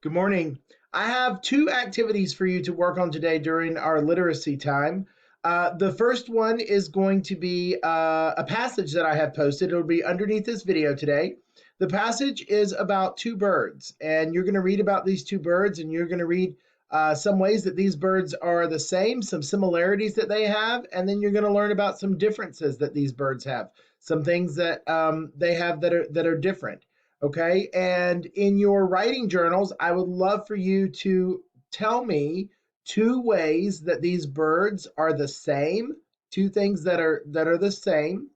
Good morning. I have two activities for you to work on today during our literacy time. The first one is going to be a passage that I have posted. It'll be underneath this video today. The passage is about two birds, and you're going to read about these two birds, and you're going to read some ways that these birds are the same, some similarities that they have, and then you're going to learn about some differences that these birds have, some things that they have that are different. Okay. And in your writing journals, I would love for you to tell me two ways that these birds are the same, two things that are the same,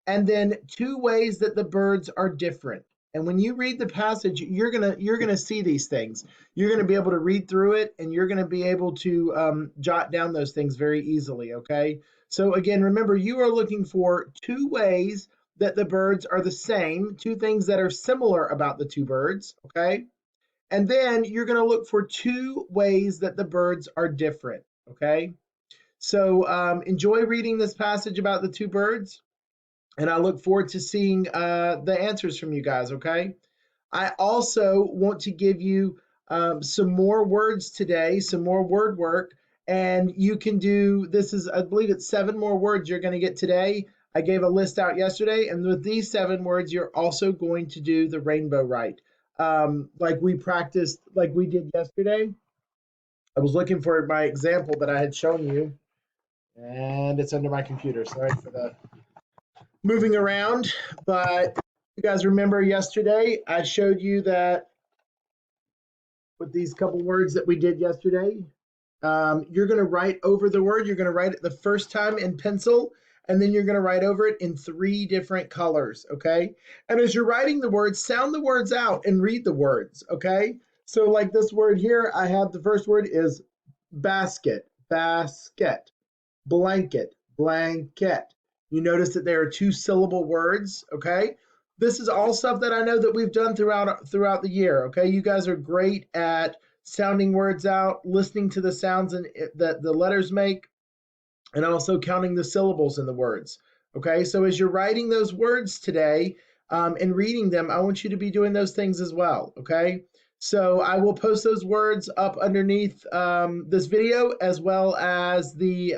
and then two ways that the birds are different. And when you read the passage, you're gonna see these things. You're gonna be able to read through it, and you're gonna be able to jot down those things very easily. Okay. So again, remember, you are looking for two ways that the birds are the same, two things that are similar about the two birds, okay? And then you're going to look for two ways that the birds are different, okay? So enjoy reading this passage about the two birds, and I look forward to seeing the answers from you guys, okay? I also want to give you some more words today, some more word work, and you can do this is, I believe it's 7 more words you're going to get today. I gave a list out yesterday, and with these 7 words, you're also going to do the rainbow right, like we practiced, like we did yesterday. I was looking for my example that I had shown you, and it's under my computer. Sorry for the moving around, but you guys remember yesterday I showed you that with these couple words that we did yesterday. You're going to write over the word. You're going to write it the first time in pencil, and then you're going to write over it in 3 different colors, okay? And as you're writing the words, sound the words out and read the words, okay? So like this word here, I have the first word is basket, basket, blanket, blanket. You notice that there are 2 syllable words, okay? This is all stuff that I know that we've done throughout the year, okay? You guys are great at sounding words out, listening to the sounds that the letters make, and also counting the syllables in the words. Okay, so as you're writing those words today and reading them, I want you to be doing those things as well. Okay, so I will post those words up underneath this video as well as the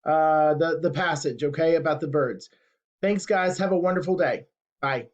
passage. Okay, about the birds. Thanks, guys. Have a wonderful day. Bye.